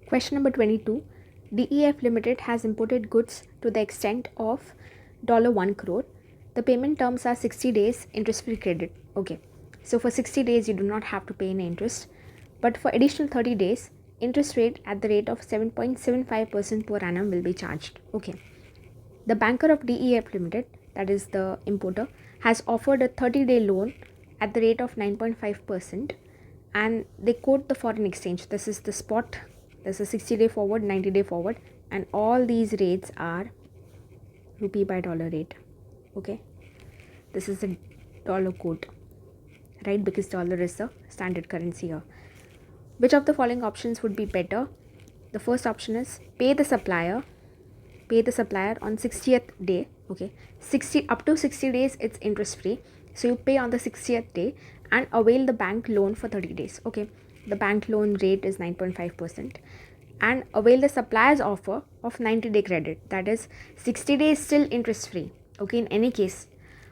Question number 22. DEF Limited has imported goods to the extent of $1 crore. The payment terms are 60 days interest-free credit. Okay. So for 60 days, you do not have to pay any interest. But for additional 30 days, interest rate at the rate of 7.75% per annum will be charged. Okay. The banker of DEF Limited, that is the importer, has offered a 30-day loan at the rate of 9.5%, and they quote the foreign exchange. This is the spot. This is 60-day forward, 90-day forward, and all these rates are rupee by dollar rate. Okay. This is the dollar quote, right? Because dollar is the standard currency here. Which of the following options would be better? The first option is pay the supplier on 60th day. Okay, 60 up to 60 days it's interest free, so you pay on the 60th day and avail the bank loan for 30 days. Okay, the bank loan rate is 9.5%, and avail the supplier's offer of 90-day credit, that is 60 days still interest free. Okay, in any case,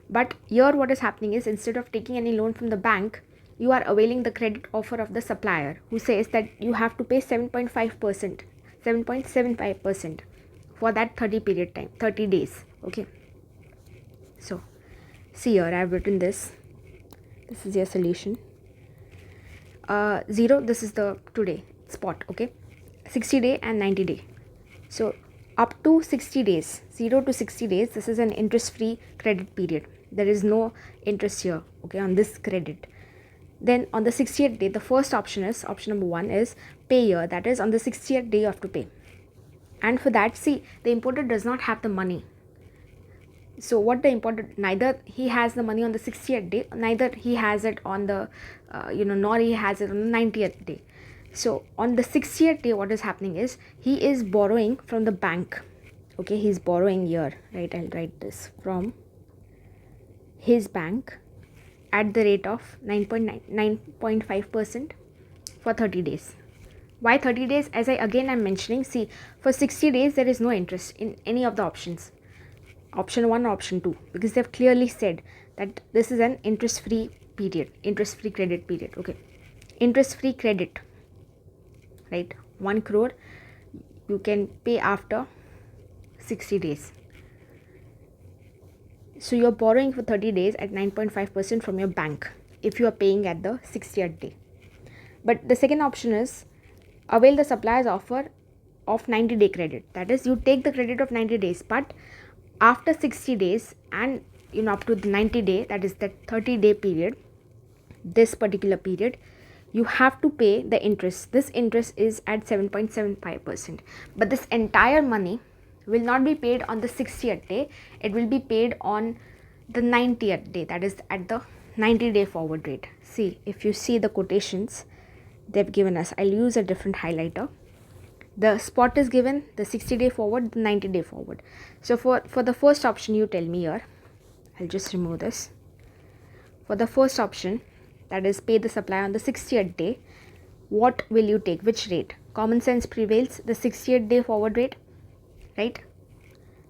but here what is happening is, instead of taking any loan from the bank, you are availing the credit offer of the supplier, who says that you have to pay 7.75% for that 30 days. Okay, so see here, I have written this is your solution. 0, this is the today spot. Okay, 60 day and 90 day. So up to 60 days, 0 to 60 days, this is an interest free credit period. There is no interest here, okay, on this credit. Then on the 60th day, the first option is, option number 1 is pay here, that is on the 60th day you have to pay. And for that, see, the importer does not have the money. So what the importer, neither he has the money on the 60th day, neither he has it on the nor he has it on the 90th day. So on the 60th day, what is happening is, he is borrowing from the bank. Okay, he's borrowing here, right? I'll write this, from his bank at the rate of 9.5% for 30 days. Why 30 days? As I'm mentioning, see, for 60 days there is no interest in any of the options, option 1 or option 2, because they've clearly said that this is an interest free period, interest free credit period. Okay, interest free credit, right? 1 crore you can pay after 60 days. So you're borrowing for 30 days at 9.5% from your bank if you are paying at the 60th day. But the second option is avail the supplier's offer of 90-day credit. That is, you take the credit of 90 days, but after 60 days and up to the 90 day, that is that 30-day period, this particular period, you have to pay the interest. This interest is at 7.75%. But this entire money will not be paid on the 60th day. It will be paid on the 90th day, that is at the 90-day forward rate. See, if you see the quotations they've given us, I'll use a different highlighter. The spot is given, the 60-day forward, the 90-day forward. So for the first option, you tell me here, I'll just remove this. For the first option, that is pay the supplier on the 60th day, what will you take? Which rate? Common sense prevails, the 60th day forward rate, right?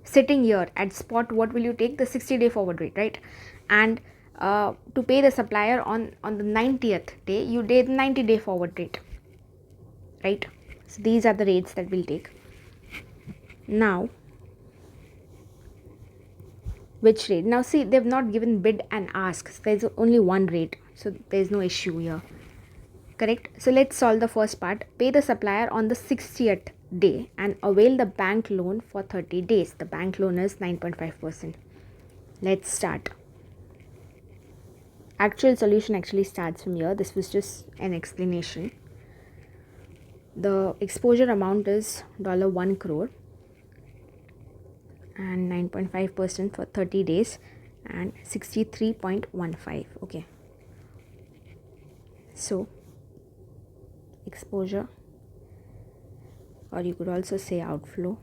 Sitting here at spot, what will you take? The 60-day forward rate, right? And to pay the supplier on the 90th day, you did 90-day forward rate, right? So these are the rates that we'll take. Now, which rate? Now see, they've not given bid and ask. So there's only one rate, so there's no issue here. Correct? So let's solve the first part. Pay the supplier on the 60th day and avail the bank loan for 30 days. The bank loan is 9.5%. Let's start. Actual solution actually starts from here. This was just an explanation. The exposure amount is $1 crore and 9.5% for 30 days and 63.15. Okay. So exposure, or you could also say outflow,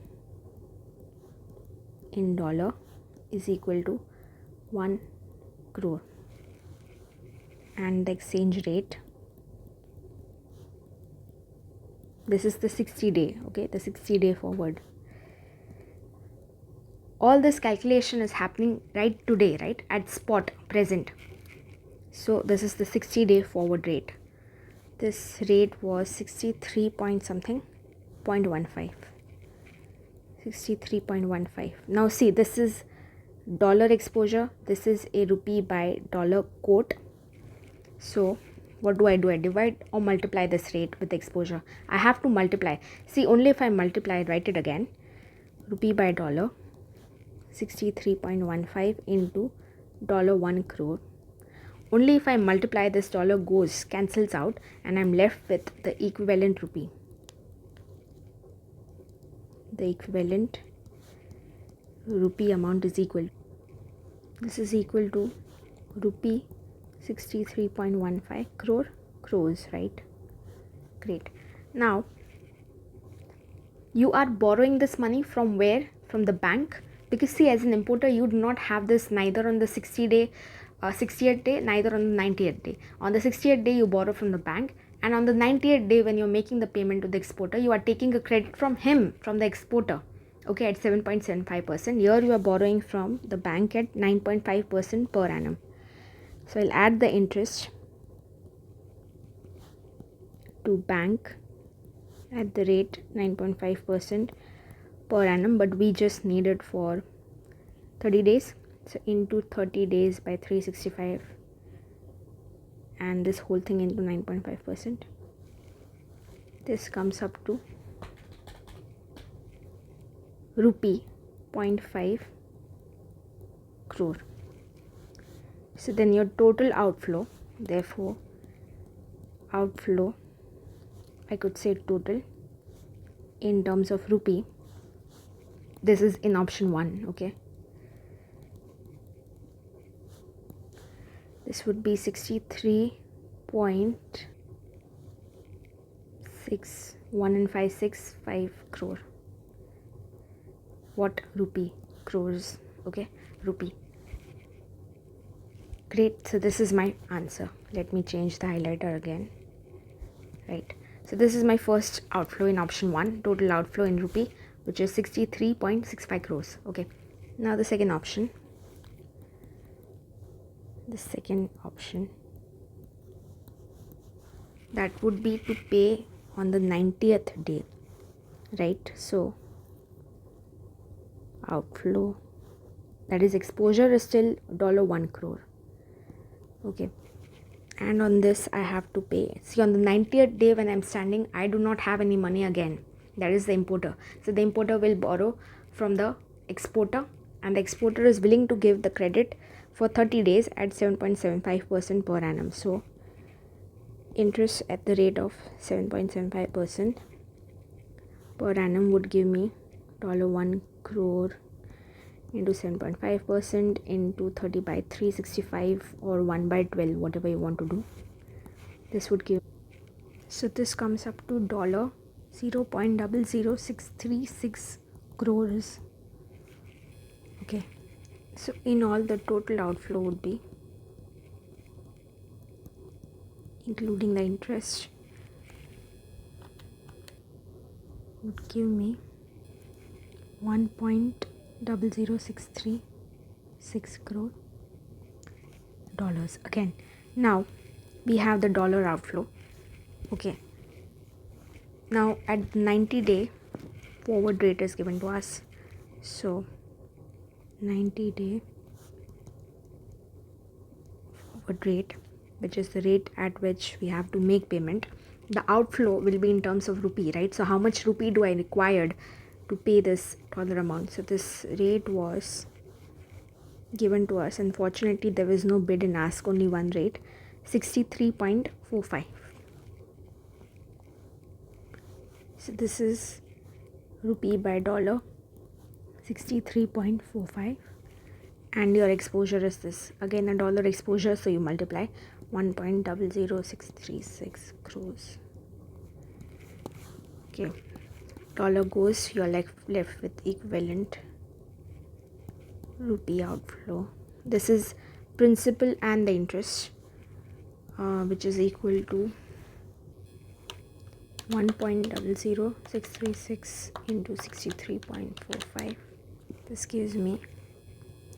in dollar is equal to 1 crore, and the exchange rate, this is the 60-day, okay, the 60-day forward. All this calculation is happening right today, right, at spot, present. So this is the 60-day forward rate. This rate was 63 point something, 63.15. 63.15. Now see, this is dollar exposure, this is a rupee by dollar quote. So what do? I divide or multiply this rate with the exposure. I have to multiply. See, only if I multiply, write it again, rupee by dollar, 63.15 into $1 crore. Only if I multiply, this dollar goes, cancels out, and I'm left with the equivalent rupee. The equivalent rupee amount is equal. This is equal to rupee 63.15 crores, right? Great. Now, you are borrowing this money from where? From the bank. Because see, as an importer, you do not have this neither on the 60th day, neither on the 90th day. On the 60th day, you borrow from the bank, and on the 90th day, when you're making the payment to the exporter, you are taking a credit from him, from the exporter, okay, at 7.75%. Here you are borrowing from the bank at 9.5% per annum. So I'll add the interest to bank at the rate 9.5% per annum, but we just need it for 30 days. So into 30 days by 365, and this whole thing into 9.5%. This comes up to rupee 0.5 crore. So then your total outflow, therefore outflow, I could say total in terms of rupee, this is in option 1, okay, this would be 63.61565 crore. What? Rupee, crores, okay, rupee. Great. So this is my answer. Let me change the highlighter again. Right. So this is my first outflow in option 1, total outflow in rupee, which is 63.65 crores. Okay. Now the second option. That would be to pay on the 90th day. Right. So outflow, that is exposure, is still $1 crore. Okay, and on this I have to pay. See, on the 90th day when I'm standing, I do not have any money again. That is the importer. So the importer will borrow from the exporter, and the exporter is willing to give the credit for 30 days at 7.75% per annum. So interest at the rate of 7.75% per annum would give me $1 crore into 7.5% into 30 by 365 or 1 by 12, whatever you want to do. This would give, so this comes up to $0.00636 crores. Okay, so in all, the total outflow would be, including the interest, would give me $1.00636 crore dollars. Again, now we have the dollar outflow. Okay, now at 90-day forward rate is given to us. So 90-day forward rate, which is the rate at which we have to make payment, the outflow will be in terms of rupee, right? So how much rupee do I required to pay this dollar amount? So this rate was given to us. Unfortunately, there was no bid and ask, only one rate, 63.45. So this is rupee by dollar, 63.45, and your exposure is this, again a dollar exposure, so you multiply 1.00636 crores. Okay, dollar goes, you're left with equivalent rupee outflow. This is principal and the interest, which is equal to 1.00636 into 63.45. This gives me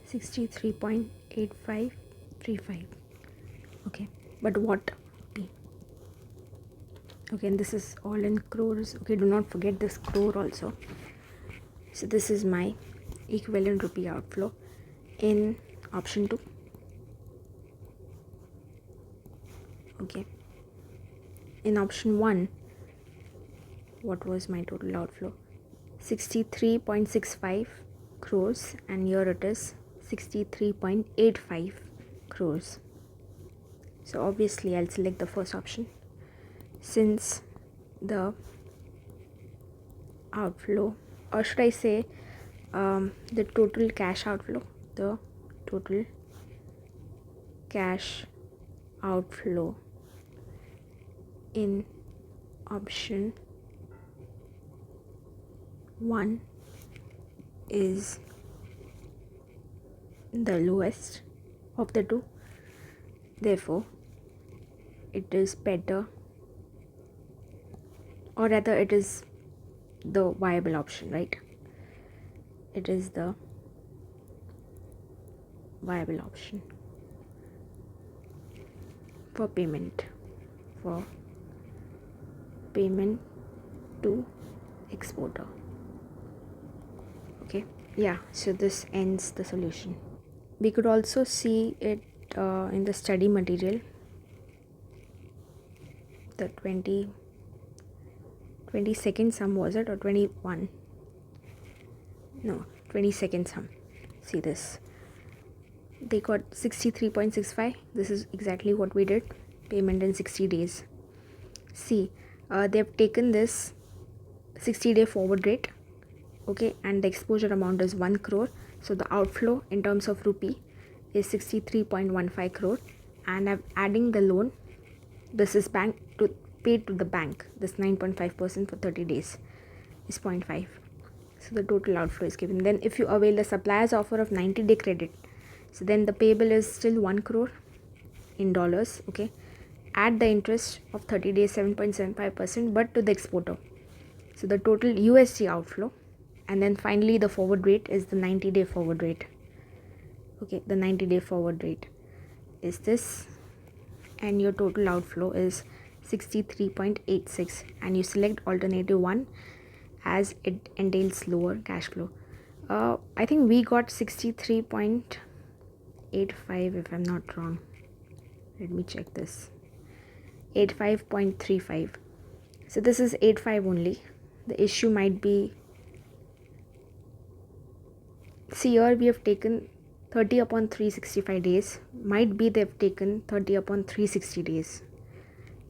63.8535. Okay, but what rupee? Okay, and this is all in crores. Okay, do not forget this crore also. So this is my equivalent rupee outflow in option 2. Okay, in option 1, what was my total outflow? 63.65 crores, and here it is 63.85 crores. So obviously I'll select the first option, since the outflow, or should I say the total cash outflow, the total cash outflow in option 1 is the lowest of the two. Therefore, it is better, or rather it is the viable option, right? It is the viable option for payment to exporter. Okay, yeah, so this ends the solution. We could also see it in the study material, the 22nd sum, was it, or 21? No, 22nd sum. See this, they got 63.65. This is exactly what we did, payment in 60 days. See, they've taken this 60-day forward rate, okay, and the exposure amount is 1 crore. So the outflow in terms of rupee is 63.15 crore, and I'm adding the loan. This is paid to the bank. This 9.5% for 30 days is 0.5. So the total outflow is given. Then if you avail the supplier's offer of 90-day credit, so then the payable is still 1 crore in dollars. Okay, add the interest of 30 days 7.75%, but to the exporter. So the total USD outflow, and then finally the forward rate is the 90-day forward rate. Okay, the 90-day forward rate is this, and your total outflow is 63.86, and you select alternative 1 as it entails lower cash flow. I think we got 63.85 if I'm not wrong. Let me check this. 85.35. So this is 85 only. The issue might be, see here we have taken 30 upon 365 days. Might be they've taken 30 upon 360 days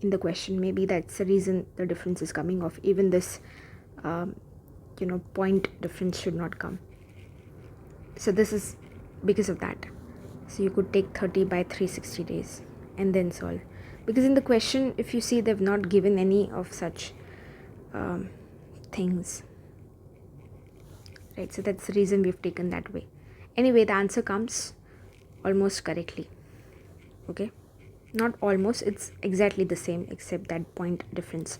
in the question. Maybe that's the reason the difference is coming off. Even this point difference should not come. So this is because of that. So you could take 30 by 360 days and then solve, because in the question, if you see, they've not given any of such things, right? So that's the reason we've taken that way. Anyway, the answer comes almost correctly. Okay, not almost, it's exactly the same except that point difference,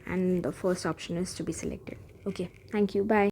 and the first option is to be selected. Okay, thank you, bye.